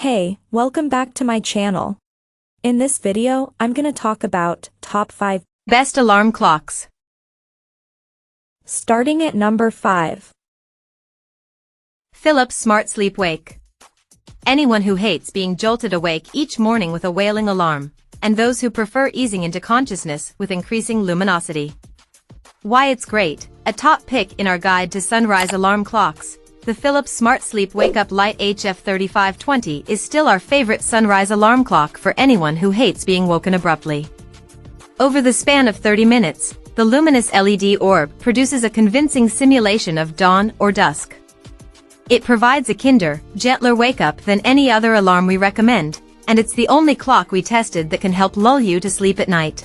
Hey, welcome back to my channel. In this video, I'm gonna talk about top 5 best alarm clocks. Starting at number 5. Philips SmartSleep Wake. Anyone who hates being jolted awake each morning with a wailing alarm, and those who prefer easing into consciousness with increasing luminosity. Why it's great, a top pick in our guide to sunrise alarm clocks. The Philips SmartSleep Wake Up Light HF3520 is still our favorite sunrise alarm clock for anyone who hates being woken abruptly. Over the span of 30 minutes, the luminous LED orb produces a convincing simulation of dawn or dusk. It provides a kinder, gentler wake-up than any other alarm we recommend, and it's the only clock we tested that can help lull you to sleep at night.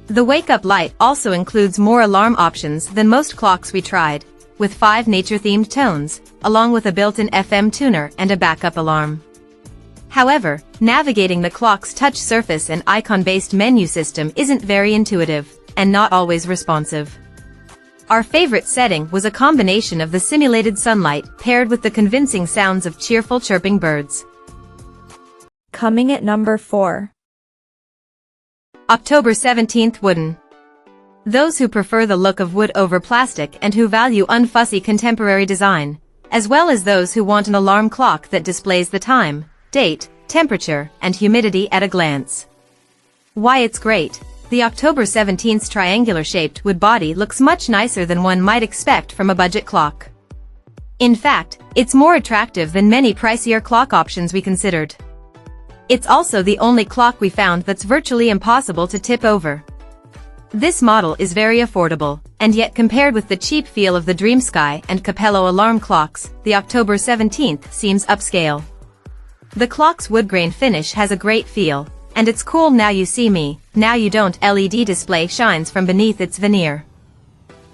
The wake-up light also includes more alarm options than most clocks we tried, with 5 nature-themed tones, along with a built-in FM tuner and a backup alarm. However, navigating the clock's touch surface and icon-based menu system isn't very intuitive, and not always responsive. Our favorite setting was a combination of the simulated sunlight paired with the convincing sounds of cheerful chirping birds. Coming at number 4. October 17th Wooden. Those who prefer the look of wood over plastic and who value unfussy contemporary design, as well as those who want an alarm clock that displays the time, date, temperature, and humidity at a glance. Why it's great. The October 17th's triangular-shaped wood body looks much nicer than one might expect from a budget clock. In fact, it's more attractive than many pricier clock options we considered. It's also the only clock we found that's virtually impossible to tip over. This model is very affordable, and yet compared with the cheap feel of the DreamSky and Capello alarm clocks, the October 17th seems upscale. The clock's wood-grain finish has a great feel, and its cool "now you see me, now you don't" LED display shines from beneath its veneer.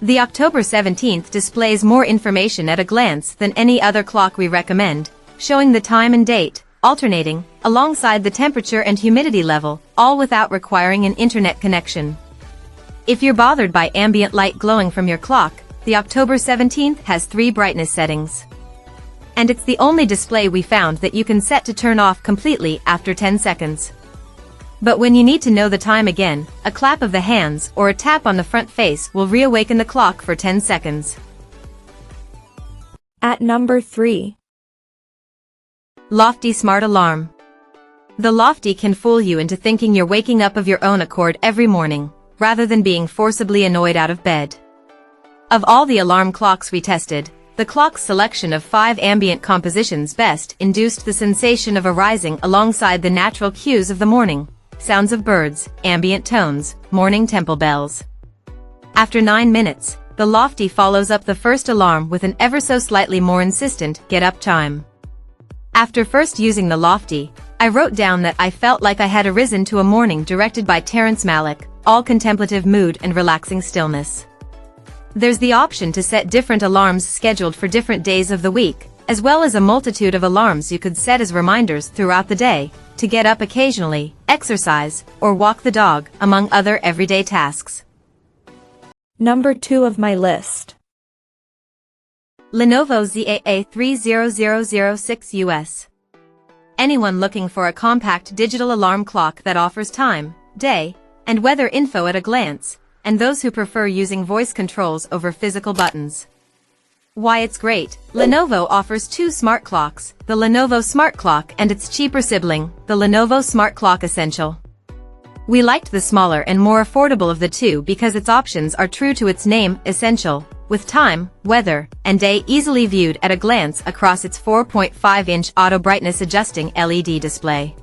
The October 17th displays more information at a glance than any other clock we recommend, showing the time and date, alternating, alongside the temperature and humidity level, all without requiring an internet connection. If you're bothered by ambient light glowing from your clock, the October 17th has 3 brightness settings. And it's the only display we found that you can set to turn off completely after 10 seconds. But when you need to know the time again, a clap of the hands or a tap on the front face will reawaken the clock for 10 seconds. At number 3. Loftie Smart Alarm. The Loftie can fool you into thinking you're waking up of your own accord every morning, rather than being forcibly annoyed out of bed. Of all the alarm clocks we tested, the clock's selection of 5 ambient compositions best induced the sensation of arising alongside the natural cues of the morning, sounds of birds, ambient tones, morning temple bells. After 9 minutes, the Loftie follows up the first alarm with an ever so slightly more insistent get-up chime. After first using the Loftie, I wrote down that I felt like I had arisen to a morning directed by Terrence Malick, all contemplative mood and relaxing stillness. There's the option to set different alarms scheduled for different days of the week, as well as a multitude of alarms you could set as reminders throughout the day, to get up occasionally, exercise, or walk the dog, among other everyday tasks. Number 2 of my list. Lenovo ZAA30006 US. Anyone looking for a compact digital alarm clock that offers time, day, and weather info at a glance, and those who prefer using voice controls over physical buttons. Why it's great. Lenovo offers 2 smart clocks, the Lenovo Smart Clock and its cheaper sibling, the Lenovo Smart Clock Essential. We liked the smaller and more affordable of the two because its options are true to its name, Essential, with time, weather, and day easily viewed at a glance across its 4.5-inch auto brightness adjusting LED display.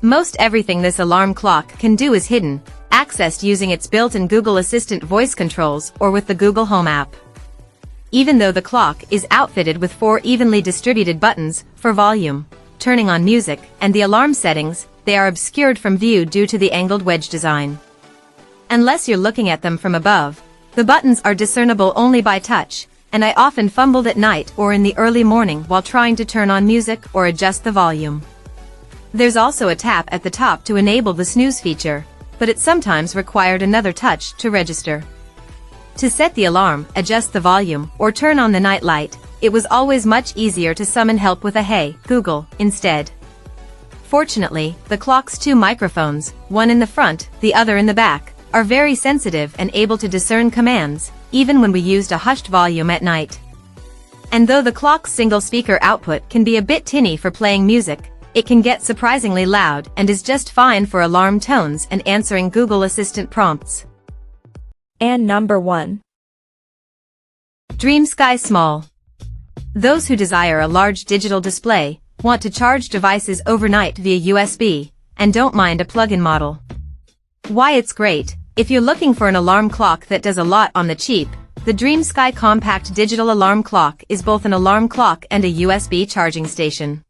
Most everything this alarm clock can do is hidden, accessed using its built-in Google Assistant voice controls or with the Google Home app. Even though the clock is outfitted with 4 evenly distributed buttons for volume, turning on music, and the alarm settings, they are obscured from view due to the angled wedge design. Unless you're looking at them from above, the buttons are discernible only by touch, and I often fumbled at night or in the early morning while trying to turn on music or adjust the volume. There's also a tap at the top to enable the snooze feature, but it sometimes required another touch to register. To set the alarm, adjust the volume, or turn on the night light, it was always much easier to summon help with a "Hey, Google" instead. Fortunately, the clock's two microphones, one in the front, the other in the back, are very sensitive and able to discern commands, even when we used a hushed volume at night. And though the clock's single speaker output can be a bit tinny for playing music, it can get surprisingly loud and is just fine for alarm tones and answering Google Assistant prompts. And number 1. DreamSky Small. Those who desire a large digital display, want to charge devices overnight via USB, and don't mind a plug-in model. Why it's great: if you're looking for an alarm clock that does a lot on the cheap, the DreamSky Compact Digital Alarm Clock is both an alarm clock and a USB charging station.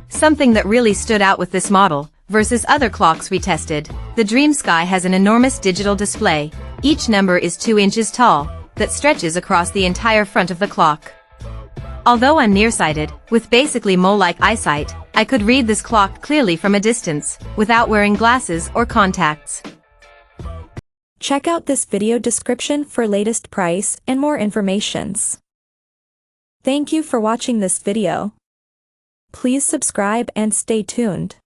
Something that really stood out with this model, versus other clocks we tested, the DreamSky has an enormous digital display, each number is 2 inches tall, that stretches across the entire front of the clock. Although I'm nearsighted, with basically mole-like eyesight, I could read this clock clearly from a distance, without wearing glasses or contacts. Check out this video description for latest price and more informations. Thank you for watching this video. Please subscribe and stay tuned.